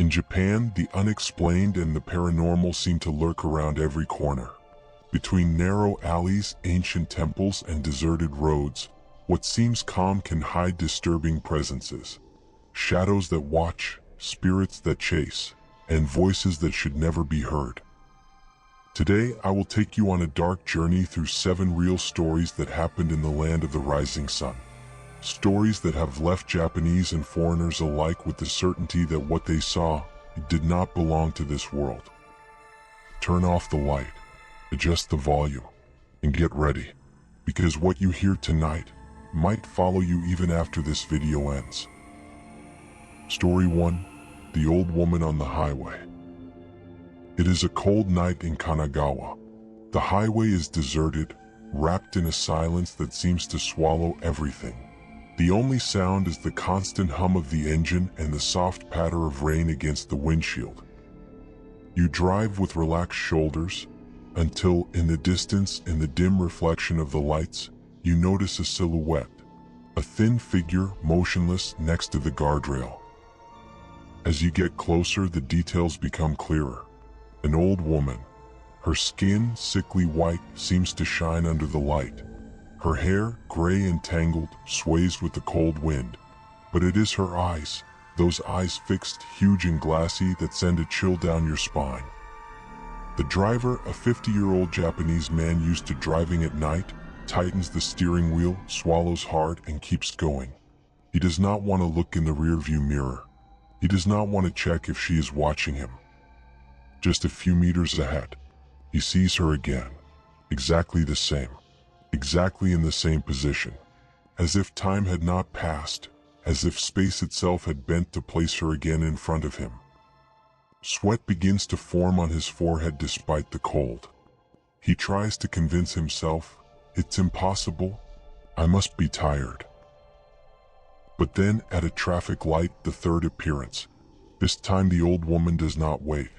In Japan, the unexplained and the paranormal seem to lurk around every corner. Between narrow alleys, ancient temples, and deserted roads, what seems calm can hide disturbing presences. Shadows that watch, spirits that chase, and voices that should never be heard. Today, I will take you on a dark journey through 7 real stories that happened in the land of the rising sun. Stories that have left Japanese and foreigners alike with the certainty that what they saw did not belong to this world. Turn off the light, adjust the volume, and get ready, because what you hear tonight might follow you even after this video ends. Story 1: The Old Woman on the Highway. It is a cold night in Kanagawa. The highway is deserted, wrapped in a silence that seems to swallow everything. The only sound is the constant hum of the engine and the soft patter of rain against the windshield. You drive with relaxed shoulders, until, in the distance, in the dim reflection of the lights, you notice a silhouette, a thin figure motionless next to the guardrail. As you get closer, the details become clearer. An old woman. Her skin, sickly white, seems to shine under the light. Her hair, gray and tangled, sways with the cold wind. But it is her eyes, those eyes fixed, huge and glassy, that send a chill down your spine. The driver, a 50-year-old Japanese man used to driving at night, tightens the steering wheel, swallows hard, and keeps going. He does not want to look in the rearview mirror. He does not want to check if she is watching him. Just a few meters ahead, he sees her again, exactly the same, exactly in the same position, as if time had not passed, as if space itself had bent to place her again in front of him. Sweat begins to form on his forehead despite the cold. He tries to convince himself, it's impossible, I must be tired. But then, at a traffic light, the third appearance. This time the old woman does not wait.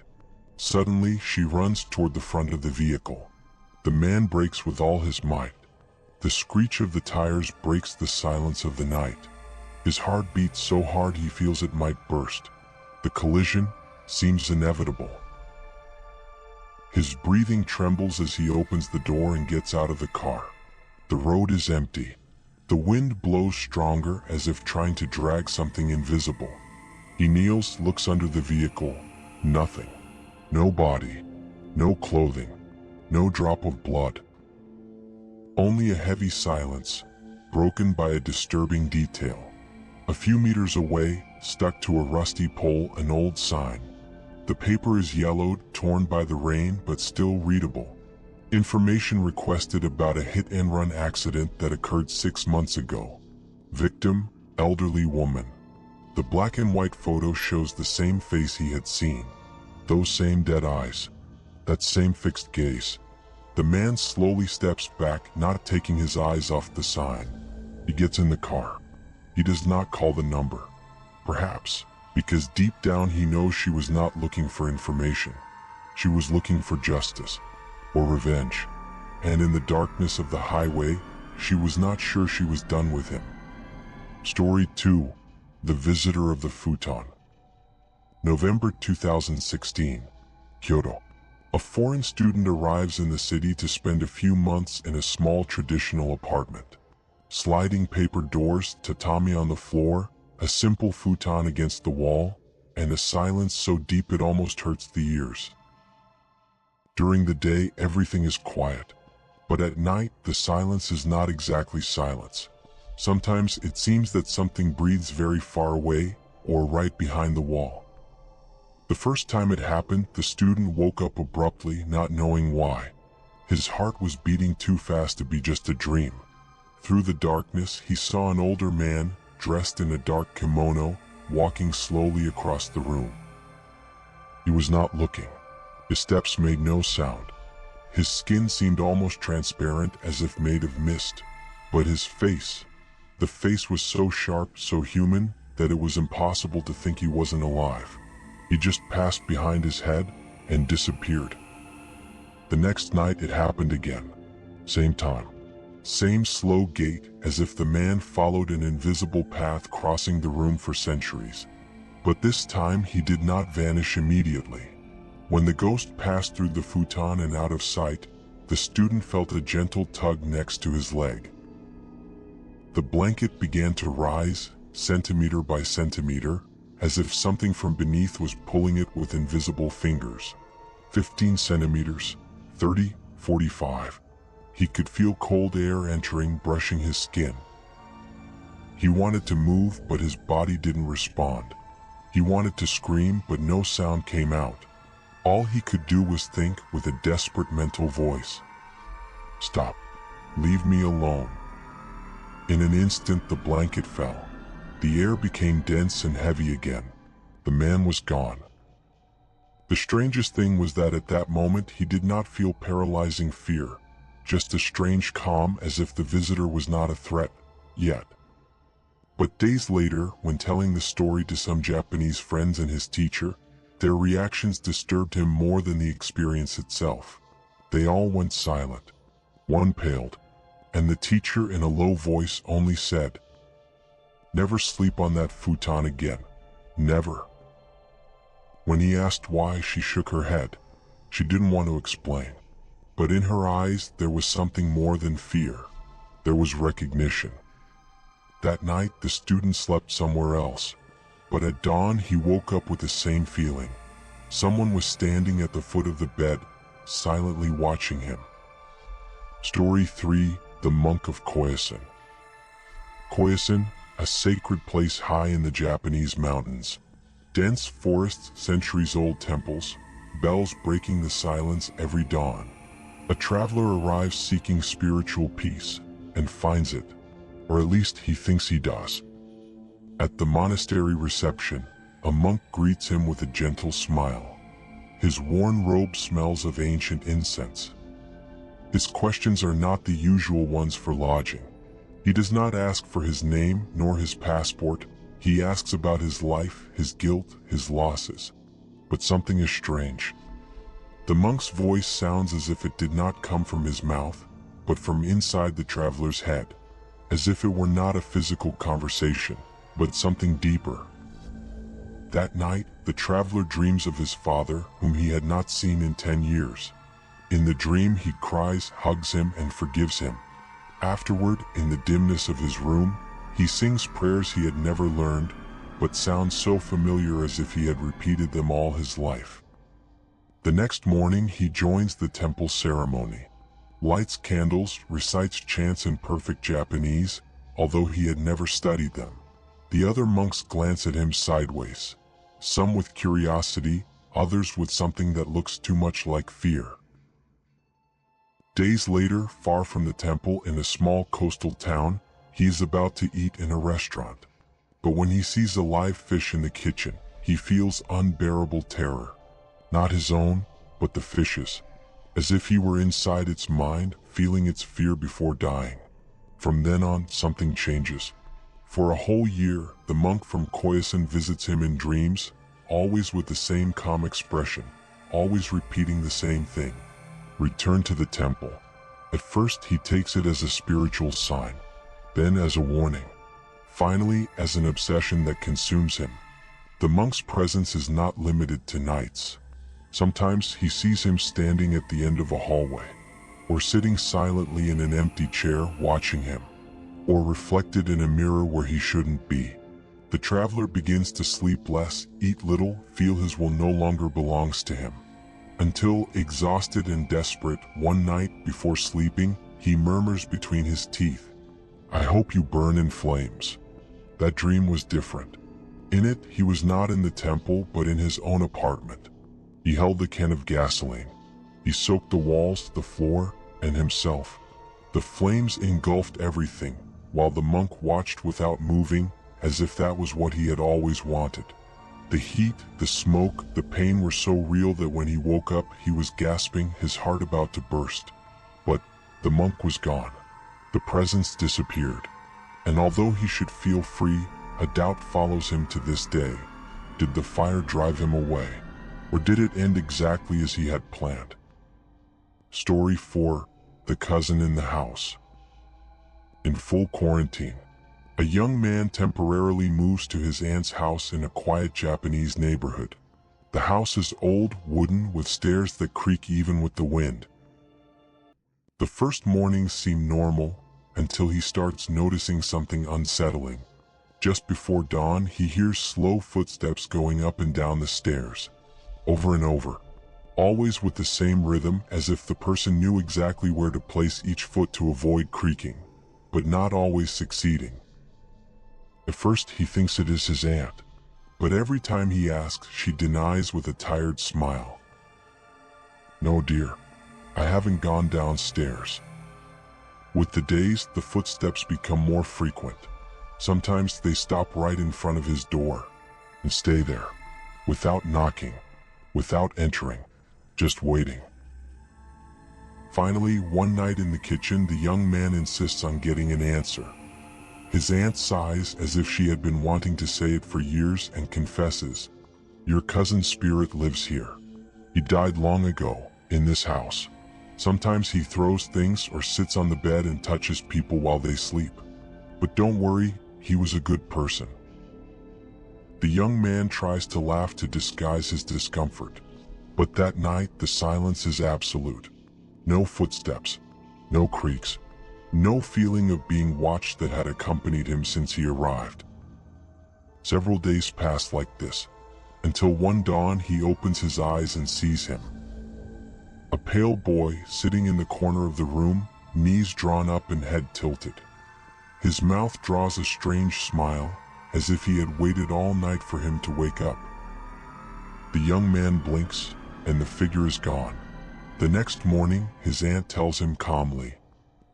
Suddenly, she runs toward the front of the vehicle. The man brakes with all his might. The screech of the tires breaks the silence of the night. His heart beats so hard he feels it might burst. The collision seems inevitable. His breathing trembles as he opens the door and gets out of the car. The road is empty. The wind blows stronger, as if trying to drag something invisible. He kneels, looks under the vehicle. Nothing. No body. No clothing. No drop of blood. Only a heavy silence, broken by a disturbing detail. A few meters away, stuck to a rusty pole, an old sign. The paper is yellowed, torn by the rain, but still readable. Information requested about a hit-and-run accident that occurred 6 months ago. Victim, elderly woman. The black and white photo shows the same face he had seen. Those same dead eyes. That same fixed gaze. The man slowly steps back, not taking his eyes off the sign. He gets in the car. He does not call the number. Perhaps because deep down he knows she was not looking for information. She was looking for justice. Or revenge. And in the darkness of the highway, she was not sure she was done with him. Story 2: The Visitor of the Futon. November 2016, Kyoto. A foreign student arrives in the city to spend a few months in a small traditional apartment. Sliding paper doors, tatami on the floor, a simple futon against the wall, and a silence so deep it almost hurts the ears. During the day, everything is quiet. But at night, the silence is not exactly silence. Sometimes it seems that something breathes very far away, or right behind the wall. The first time it happened, the student woke up abruptly, not knowing why. His heart was beating too fast to be just a dream. Through the darkness, he saw an older man, dressed in a dark kimono, walking slowly across the room. He was not looking. His steps made no sound. His skin seemed almost transparent, as if made of mist. But his face, the face was so sharp, so human, that it was impossible to think he wasn't alive. He just passed behind his head and disappeared. The next night it happened again. Same time. Same slow gait, as if the man followed an invisible path crossing the room for centuries. But this time he did not vanish immediately. When the ghost passed through the futon and out of sight, the student felt a gentle tug next to his leg. The blanket began to rise, centimeter by centimeter, as if something from beneath was pulling it with invisible fingers. 15 centimeters, 30, 45. He could feel cold air entering, brushing his skin. He wanted to move, but his body didn't respond. He wanted to scream, but no sound came out. All he could do was think with a desperate mental voice. Stop. Leave me alone. In an instant the blanket fell. The air became dense and heavy again. The man was gone. The strangest thing was that at that moment he did not feel paralyzing fear, just a strange calm, as if the visitor was not a threat yet. But days later, when telling the story to some Japanese friends and his teacher, their reactions disturbed him more than the experience itself. They all went silent. One paled, and the teacher in a low voice only said, "Never sleep on that futon again. Never." When he asked why, she shook her head. She didn't want to explain. But in her eyes there was something more than fear. There was recognition. That night the student slept somewhere else. But at dawn he woke up with the same feeling. Someone was standing at the foot of the bed, silently watching him. Story 3: The Monk of Koyasan. Koyasan, a sacred place high in the Japanese mountains. Dense forests, centuries-old temples, bells breaking the silence every dawn. A traveler arrives seeking spiritual peace, and finds it, or at least he thinks he does. At the monastery reception, a monk greets him with a gentle smile. His worn robe smells of ancient incense. His questions are not the usual ones for lodging. He does not ask for his name nor his passport. He asks about his life, his guilt, his losses. But something is strange. The monk's voice sounds as if it did not come from his mouth, but from inside the traveler's head, as if it were not a physical conversation, but something deeper. That night, the traveler dreams of his father, whom he had not seen in 10 years. In the dream, he cries, hugs him, and forgives him. Afterward, in the dimness of his room, he sings prayers he had never learned, but sound so familiar as if he had repeated them all his life. The next morning, he joins the temple ceremony. Lights candles, recites chants in perfect Japanese, although he had never studied them. The other monks glance at him sideways, some with curiosity, others with something that looks too much like fear. Days later, far from the temple in a small coastal town, he is about to eat in a restaurant. But when he sees a live fish in the kitchen, he feels unbearable terror. Not his own, but the fish's, as if he were inside its mind, feeling its fear before dying. From then on, something changes. For a whole year, the monk from Koyasan visits him in dreams, always with the same calm expression, always repeating the same thing. Return to the temple. At first he takes it as a spiritual sign, then as a warning, finally as an obsession that consumes him. The monk's presence is not limited to nights. Sometimes he sees him standing at the end of a hallway, or sitting silently in an empty chair watching him, or reflected in a mirror where he shouldn't be. The traveler begins to sleep less, eat little, feel his will no longer belongs to him. Until, exhausted and desperate, one night before sleeping, he murmurs between his teeth, "I hope you burn in flames." That dream was different. In it, he was not in the temple but in his own apartment. He held a can of gasoline. He soaked the walls, the floor, and himself. The flames engulfed everything, while the monk watched without moving, as if that was what he had always wanted. The heat, the smoke, the pain were so real that when he woke up, he was gasping, his heart about to burst. But the monk was gone. The presence disappeared. And although he should feel free, a doubt follows him to this day. Did the fire drive him away? Or did it end exactly as he had planned? Story 4: The Cousin in the House. In full quarantine, A young man temporarily moves to his aunt's house in a quiet Japanese neighborhood. The house is old, wooden, with stairs that creak even with the wind. The first mornings seem normal until he starts noticing something unsettling. Just before dawn, he hears slow footsteps going up and down the stairs, over and over, always with the same rhythm, as if the person knew exactly where to place each foot to avoid creaking, but not always succeeding. At first he thinks it is his aunt, but every time he asks, she denies with a tired smile. "No, dear, I haven't gone downstairs." With the days, the footsteps become more frequent. Sometimes they stop right in front of his door and stay there, without knocking, without entering, just waiting. Finally, one night in the kitchen, the young man insists on getting an answer. His aunt sighs as if she had been wanting to say it for years and confesses, "Your cousin's spirit lives here. He died long ago, in this house. Sometimes he throws things or sits on the bed and touches people while they sleep. But don't worry, he was a good person." The young man tries to laugh to disguise his discomfort, but that night the silence is absolute. No footsteps, no creaks, no feeling of being watched that had accompanied him since he arrived. Several days pass like this, until one dawn he opens his eyes and sees him. A pale boy sitting in the corner of the room, knees drawn up and head tilted. His mouth draws a strange smile, as if he had waited all night for him to wake up. The young man blinks, and the figure is gone. The next morning, his aunt tells him calmly,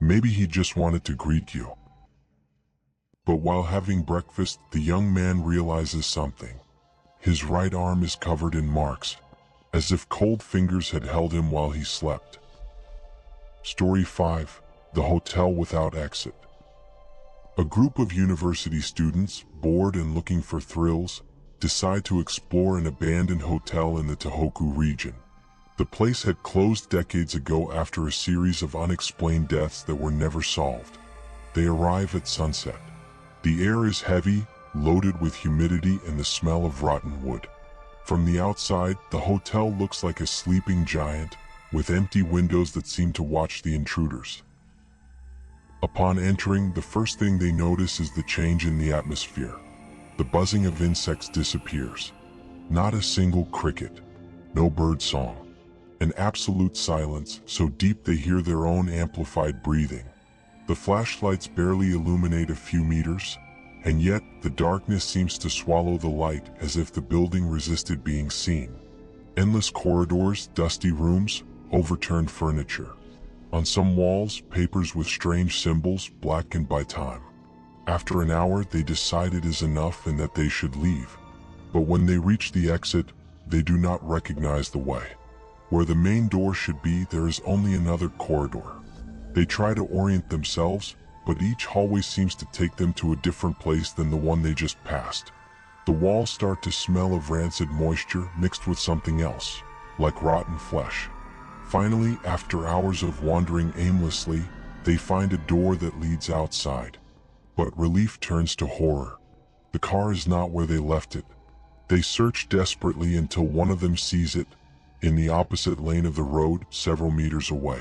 "Maybe he just wanted to greet you." But while having breakfast, the young man realizes something. His right arm is covered in marks, as if cold fingers had held him while he slept. Story 5: The Hotel Without Exit. A group of university students, bored and looking for thrills, decide to explore an abandoned hotel in the Tohoku region. The place had closed decades ago after a series of unexplained deaths that were never solved. They arrive at sunset. The air is heavy, loaded with humidity and the smell of rotten wood. From the outside, the hotel looks like a sleeping giant, with empty windows that seem to watch the intruders. Upon entering, the first thing they notice is the change in the atmosphere. The buzzing of insects disappears. Not a single cricket, no bird song. An absolute silence, so deep they hear their own amplified breathing. The flashlights barely illuminate a few meters, and yet the darkness seems to swallow the light as if the building resisted being seen. Endless corridors, dusty rooms, overturned furniture. On some walls, papers with strange symbols blackened by time. After an hour, they decide it is enough and that they should leave. But when they reach the exit, they do not recognize the way. Where the main door should be, there is only another corridor. They try to orient themselves, but each hallway seems to take them to a different place than the one they just passed. The walls start to smell of rancid moisture mixed with something else, like rotten flesh. Finally, after hours of wandering aimlessly, they find a door that leads outside. But relief turns to horror. The car is not where they left it. They search desperately until one of them sees it, in the opposite lane of the road, several meters away.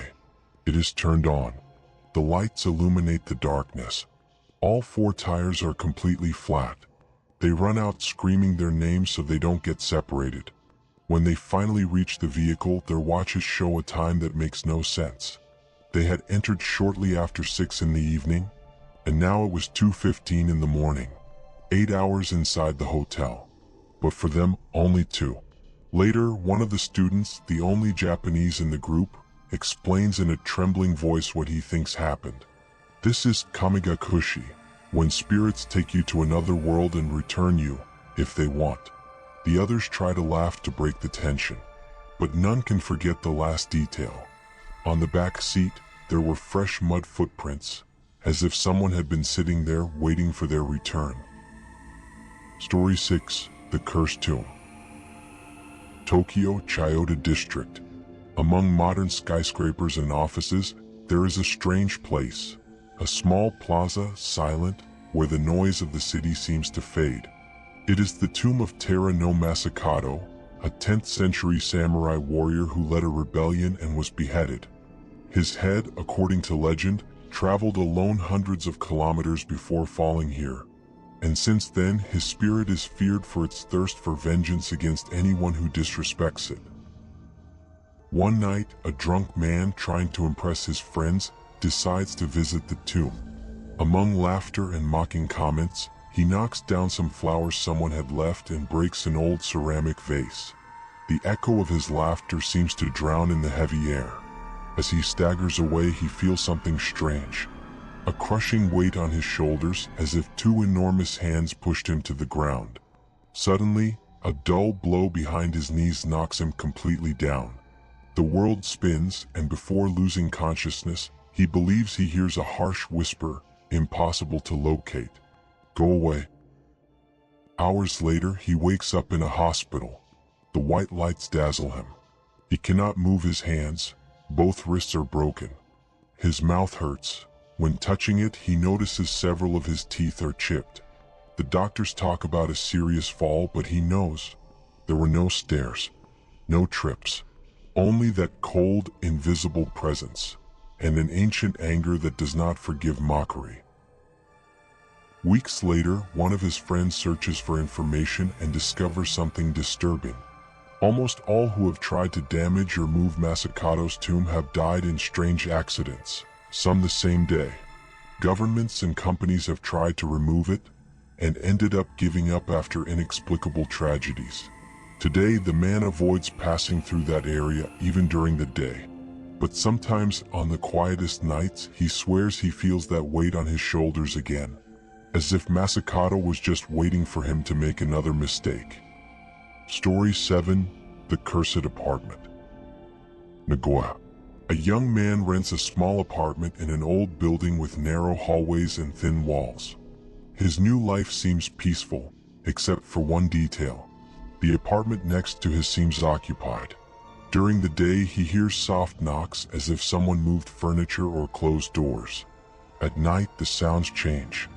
It is turned on. The lights illuminate the darkness. All 4 tires are completely flat. They run out screaming their names so they don't get separated. When they finally reach the vehicle, their watches show a time that makes no sense. They had entered shortly after 6 in the evening, and now it was 2:15 in the morning. 8 hours inside the hotel. But for them, only 2. Later, one of the students, the only Japanese in the group, explains in a trembling voice what he thinks happened. This is kamigakushi, when spirits take you to another world and return you, if they want. The others try to laugh to break the tension, but none can forget the last detail. On the back seat, there were fresh mud footprints, as if someone had been sitting there waiting for their return. Story 6: The Cursed Tomb. Tokyo, Chiyoda District. Among modern skyscrapers and offices, there is a strange place. A small plaza, silent, where the noise of the city seems to fade. It is the tomb of Tara no Masakato, a 10th century samurai warrior who led a rebellion and was beheaded. His head, according to legend, traveled alone hundreds of kilometers before falling here, and since then his spirit is feared for its thirst for vengeance against anyone who disrespects it. One night, a drunk man trying to impress his friends decides to visit the tomb. Among laughter and mocking comments, he knocks down some flowers someone had left and breaks an old ceramic vase. The echo of his laughter seems to drown in the heavy air. As he staggers away, he feels something strange. A crushing weight on his shoulders, as if two enormous hands pushed him to the ground. Suddenly, a dull blow behind his knees knocks him completely down. The world spins, and before losing consciousness, he believes he hears a harsh whisper, impossible to locate. Go away. Hours later, he wakes up in a hospital. The white lights dazzle him. He cannot move his hands. Both wrists are broken. His mouth hurts. When touching it, he notices several of his teeth are chipped. The doctors talk about a serious fall, but he knows there were no stairs, no trips, only that cold, invisible presence, and an ancient anger that does not forgive mockery. Weeks later, one of his friends searches for information and discovers something disturbing. Almost all who have tried to damage or move Masakato's tomb have died in strange accidents, some the same day. Governments and companies have tried to remove it, and ended up giving up after inexplicable tragedies. Today, the man avoids passing through that area even during the day. But sometimes, on the quietest nights, he swears he feels that weight on his shoulders again, as if Masakato was just waiting for him to make another mistake. Story 7: The Cursed Apartment. Nagoya. A young man rents a small apartment in an old building with narrow hallways and thin walls. His new life seems peaceful, except for one detail. The apartment next to his seems occupied. During the day, he hears soft knocks as if someone moved furniture or closed doors. At night, the sounds change.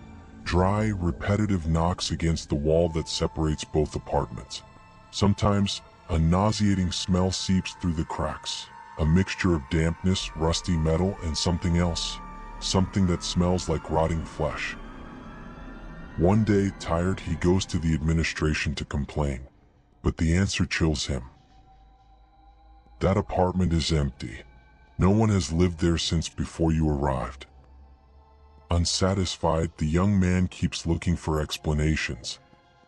Dry, repetitive knocks against the wall that separates both apartments. Sometimes, a nauseating smell seeps through the cracks, a mixture of dampness, rusty metal, and something else, something that smells like rotting flesh. One day, tired, he goes to the administration to complain, but the answer chills him. That apartment is empty. No one has lived there since before you arrived. Unsatisfied, the young man keeps looking for explanations.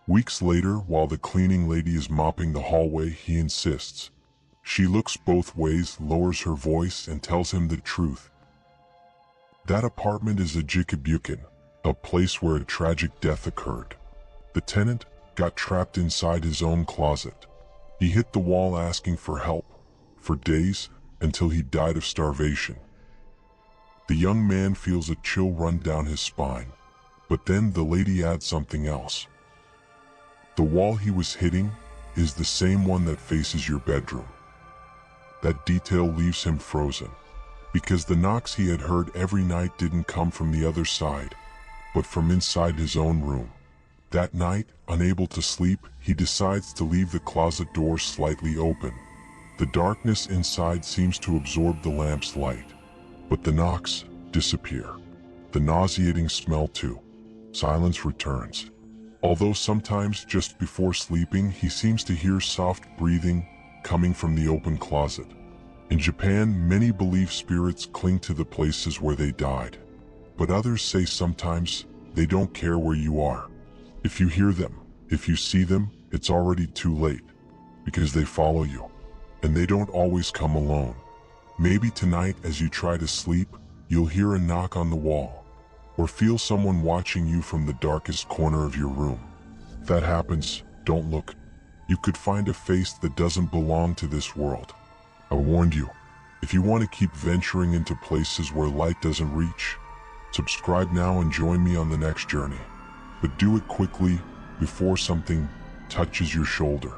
Weeks later, while the cleaning lady is mopping the hallway, he insists. She looks both ways, lowers her voice, and tells him the truth. That apartment is a jikabuken, a place where a tragic death occurred. The tenant got trapped inside his own closet. He hit the wall asking for help, for days, until he died of starvation. The young man feels a chill run down his spine, but then the lady adds something else. The wall he was hitting is the same one that faces your bedroom. That detail leaves him frozen, because the knocks he had heard every night didn't come from the other side, but from inside his own room. That night, unable to sleep, he decides to leave the closet door slightly open. The darkness inside seems to absorb the lamp's light, but the knocks disappear. The nauseating smell too. Silence returns. Although sometimes just before sleeping he seems to hear soft breathing coming from the open closet. In Japan, many believe spirits cling to the places where they died, but others say sometimes they don't care where you are. If you hear them, if you see them, it's already too late, because they follow you, and they don't always come alone. Maybe tonight as you try to sleep, you'll hear a knock on the wall, or feel someone watching you from the darkest corner of your room. If that happens, don't look. You could find a face that doesn't belong to this world. I warned you. If you want to keep venturing into places where light doesn't reach, subscribe now and join me on the next journey. But do it quickly before something touches your shoulder.